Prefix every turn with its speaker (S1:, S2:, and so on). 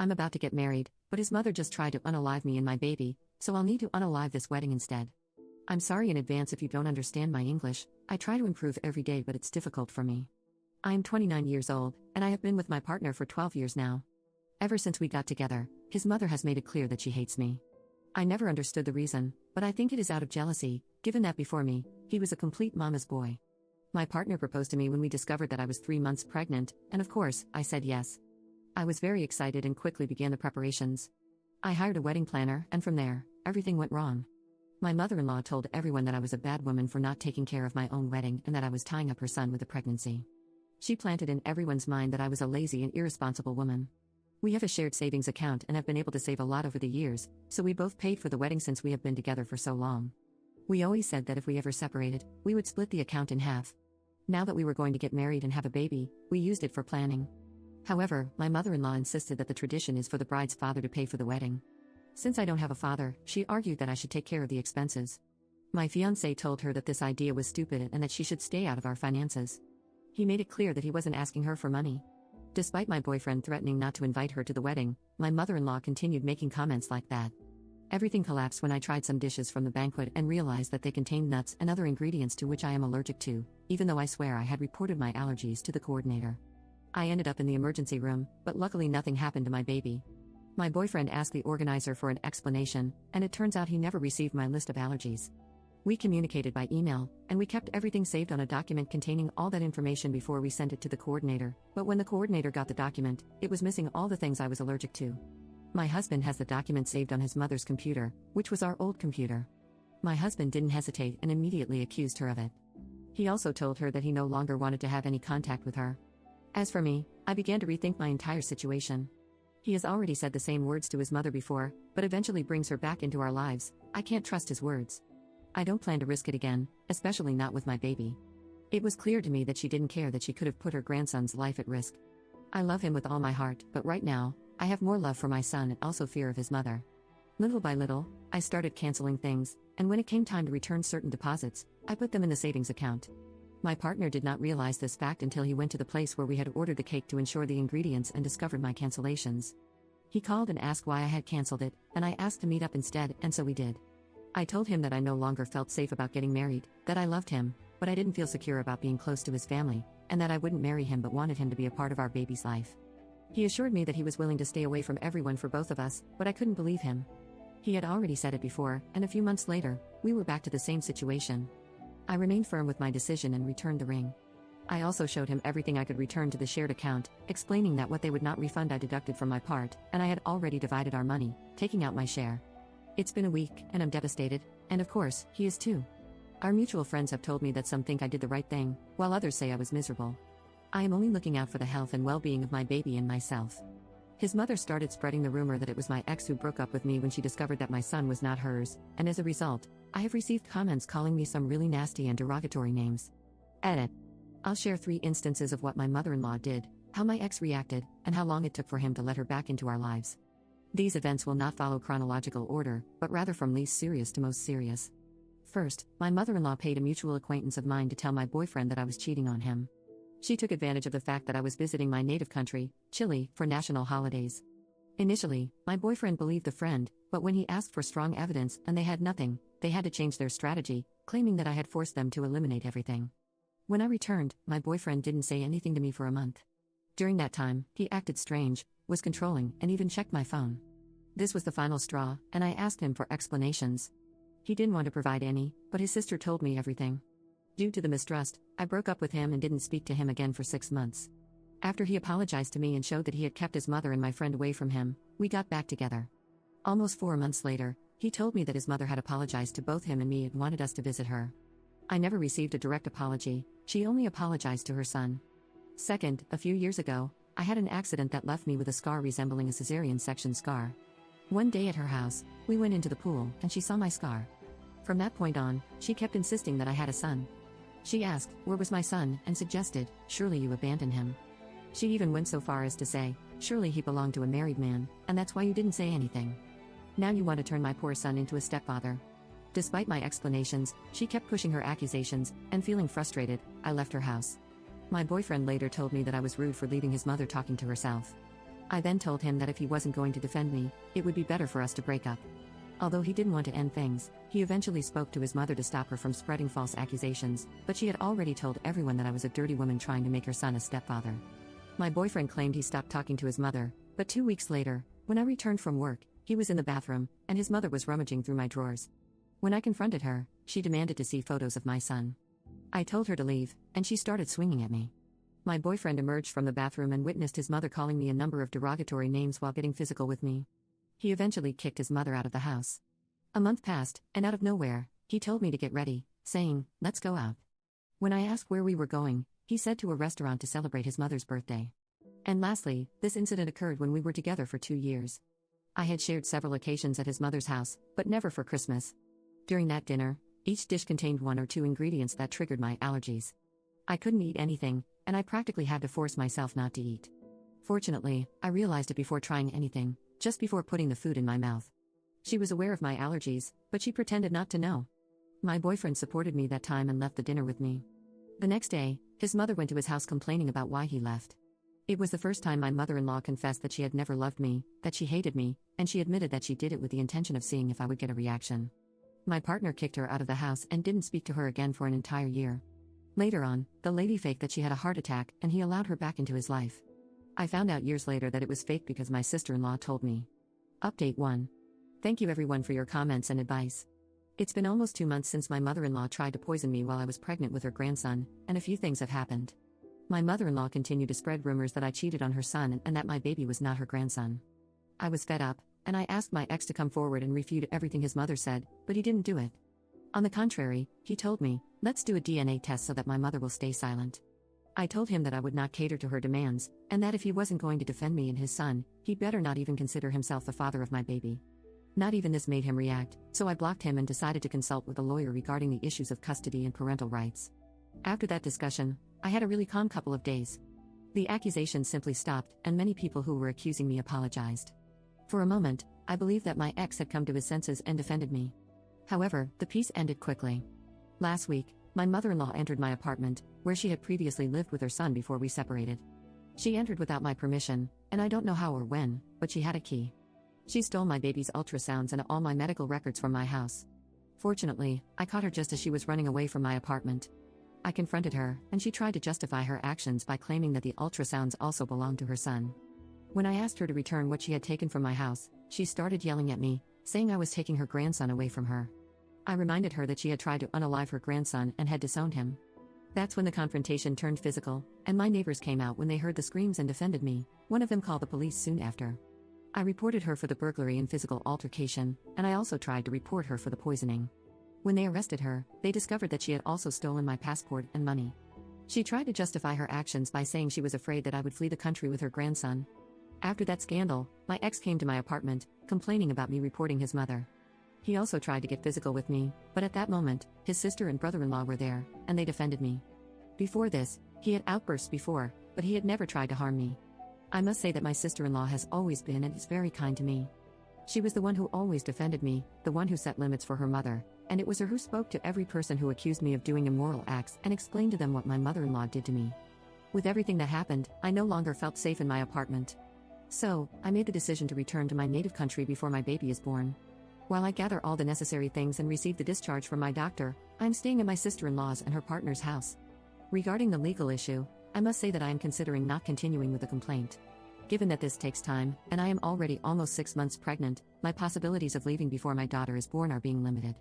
S1: I'm about to get married, but his mother just tried to unalive me and my baby, so I'll need to unalive this wedding instead. I'm sorry in advance if you don't understand my English. I try to improve every day, but it's difficult for me. I am 29 years old, and I have been with my partner for 12 years now. Ever since we got together, his mother has made it clear that she hates me. I never understood the reason, but I think it is out of jealousy, given that before me, he was a complete mama's boy. My partner proposed to me when we discovered that I was 3 months pregnant, and of course, I said yes. I was very excited and quickly began the preparations. I hired a wedding planner, and from there, everything went wrong. My mother-in-law told everyone that I was a bad woman for not taking care of my own wedding and that I was tying up her son with a pregnancy. She planted in everyone's mind that I was a lazy and irresponsible woman. We have a shared savings account and have been able to save a lot over the years, so we both paid for the wedding since we have been together for so long. We always said that if we ever separated, we would split the account in half. Now that we were going to get married and have a baby, we used it for planning. However, my mother-in-law insisted that the tradition is for the bride's father to pay for the wedding. Since I don't have a father, she argued that I should take care of the expenses. My fiancé told her that this idea was stupid and that she should stay out of our finances. He made it clear that he wasn't asking her for money. Despite my boyfriend threatening not to invite her to the wedding, my mother-in-law continued making comments like that. Everything collapsed when I tried some dishes from the banquet and realized that they contained nuts and other ingredients to which I am allergic to, even though I swear I had reported my allergies to the coordinator. I ended up in the emergency room, but luckily nothing happened to my baby. My boyfriend asked the organizer for an explanation, and it turns out he never received my list of allergies. We communicated by email, and we kept everything saved on a document containing all that information before we sent it to the coordinator, but when the coordinator got the document, it was missing all the things I was allergic to. My husband has the document saved on his mother's computer, which was our old computer. My husband didn't hesitate and immediately accused her of it. He also told her that he no longer wanted to have any contact with her. As for me, I began to rethink my entire situation. He has already said the same words to his mother before, but eventually brings her back into our lives. I can't trust his words. I don't plan to risk it again, especially not with my baby. It was clear to me that she didn't care that she could have put her grandson's life at risk. I love him with all my heart, but right now, I have more love for my son and also fear of his mother. Little by little, I started canceling things, and when it came time to return certain deposits, I put them in the savings account. My partner did not realize this fact until he went to the place where we had ordered the cake to ensure the ingredients and discovered my cancellations. He called and asked why I had canceled it, and I asked to meet up instead, and so we did. I told him that I no longer felt safe about getting married, that I loved him, but I didn't feel secure about being close to his family, and that I wouldn't marry him but wanted him to be a part of our baby's life. He assured me that he was willing to stay away from everyone for both of us, but I couldn't believe him. He had already said it before, and a few months later, we were back to the same situation. I remained firm with my decision and returned the ring. I also showed him everything I could return to the shared account, explaining that what they would not refund I deducted from my part, and I had already divided our money, taking out my share. It's been a week, and I'm devastated, and of course, he is too. Our mutual friends have told me that some think I did the right thing, while others say I was miserable. I am only looking out for the health and well-being of my baby and myself. His mother started spreading the rumor that it was my ex who broke up with me when she discovered that my son was not hers, and as a result, I have received comments calling me some really nasty and derogatory names. Edit. I'll share 3 instances of what my mother-in-law did, how my ex reacted, and how long it took for him to let her back into our lives. These events will not follow chronological order, but rather from least serious to most serious. First, my mother-in-law paid a mutual acquaintance of mine to tell my boyfriend that I was cheating on him. She took advantage of the fact that I was visiting my native country, Chile, for national holidays. Initially, my boyfriend believed the friend, but when he asked for strong evidence and they had nothing, they had to change their strategy, claiming that I had forced them to eliminate everything. When I returned, my boyfriend didn't say anything to me for a month. During that time, he acted strange, was controlling, and even checked my phone. This was the final straw, and I asked him for explanations. He didn't want to provide any, but his sister told me everything. Due to the mistrust, I broke up with him and didn't speak to him again for 6 months. After he apologized to me and showed that he had kept his mother and my friend away from him, we got back together. Almost 4 months later, he told me that his mother had apologized to both him and me and wanted us to visit her. I never received a direct apology, she only apologized to her son. Second, a few years ago, I had an accident that left me with a scar resembling a cesarean section scar. One day at her house, we went into the pool and she saw my scar. From that point on, she kept insisting that I had a son. She asked, where was my son, and suggested, surely you abandoned him. She even went so far as to say, surely he belonged to a married man, and that's why you didn't say anything. Now you want to turn my poor son into a stepfather. Despite my explanations, she kept pushing her accusations, and feeling frustrated, I left her house. My boyfriend later told me that I was rude for leaving his mother talking to herself. I then told him that if he wasn't going to defend me, it would be better for us to break up. Although he didn't want to end things, he eventually spoke to his mother to stop her from spreading false accusations, but she had already told everyone that I was a dirty woman trying to make her son a stepfather. My boyfriend claimed he stopped talking to his mother, but 2 weeks later, when I returned from work, he was in the bathroom, and his mother was rummaging through my drawers. When I confronted her, she demanded to see photos of my son. I told her to leave, and she started swinging at me. My boyfriend emerged from the bathroom and witnessed his mother calling me a number of derogatory names while getting physical with me. He eventually kicked his mother out of the house. A month passed, and out of nowhere, he told me to get ready, saying, "Let's go out." When I asked where we were going, he said to a restaurant to celebrate his mother's birthday. And lastly, this incident occurred when we were together for 2 years. I had shared several occasions at his mother's house, but never for Christmas. During that dinner, each dish contained 1 or 2 ingredients that triggered my allergies. I couldn't eat anything, and I practically had to force myself not to eat. Fortunately, I realized it before trying anything, just before putting the food in my mouth. She was aware of my allergies, but she pretended not to know. My boyfriend supported me that time and left the dinner with me. The next day, his mother went to his house complaining about why he left. It was the first time my mother-in-law confessed that she had never loved me, that she hated me, and she admitted that she did it with the intention of seeing if I would get a reaction. My partner kicked her out of the house and didn't speak to her again for an entire year. Later on, the lady faked that she had a heart attack and he allowed her back into his life. I found out years later that it was fake because my sister-in-law told me. Update 1. Thank you everyone for your comments and advice. It's been almost 2 months since my mother-in-law tried to poison me while I was pregnant with her grandson, and a few things have happened. My mother-in-law continued to spread rumors that I cheated on her son and that my baby was not her grandson. I was fed up, and I asked my ex to come forward and refute everything his mother said, but he didn't do it. On the contrary, he told me, "Let's do a DNA test so that my mother will stay silent." I told him that I would not cater to her demands, and that if he wasn't going to defend me and his son, he better not even consider himself the father of my baby. Not even this made him react, so I blocked him and decided to consult with a lawyer regarding the issues of custody and parental rights. After that discussion, I had a really calm couple of days. The accusations simply stopped, and many people who were accusing me apologized. For a moment, I believed that my ex had come to his senses and defended me. However, the peace ended quickly. Last week, my mother-in-law entered my apartment, where she had previously lived with her son before we separated. She entered without my permission, and I don't know how or when, but she had a key. She stole my baby's ultrasounds and all my medical records from my house. Fortunately, I caught her just as she was running away from my apartment. I confronted her, and she tried to justify her actions by claiming that the ultrasounds also belonged to her son. When I asked her to return what she had taken from my house, she started yelling at me, saying I was taking her grandson away from her. I reminded her that she had tried to unalive her grandson and had disowned him. That's when the confrontation turned physical, and my neighbors came out when they heard the screams and defended me. One of them called the police soon after. I reported her for the burglary and physical altercation, and I also tried to report her for the poisoning. When they arrested her, they discovered that she had also stolen my passport and money. She tried to justify her actions by saying she was afraid that I would flee the country with her grandson. After that scandal, my ex came to my apartment, complaining about me reporting his mother. He also tried to get physical with me, but at that moment, his sister and brother-in-law were there, and they defended me. Before this, he had outbursts before, but he had never tried to harm me. I must say that my sister-in-law has always been and is very kind to me. She was the one who always defended me, the one who set limits for her mother, and it was her who spoke to every person who accused me of doing immoral acts and explained to them what my mother-in-law did to me. With everything that happened, I no longer felt safe in my apartment. So, I made the decision to return to my native country before my baby is born. While I gather all the necessary things and receive the discharge from my doctor, I'm staying at my sister-in-law's and her partner's house. Regarding the legal issue, I must say that I am considering not continuing with the complaint. Given that this takes time, and I am already almost 6 months pregnant, my possibilities of leaving before my daughter is born are being limited.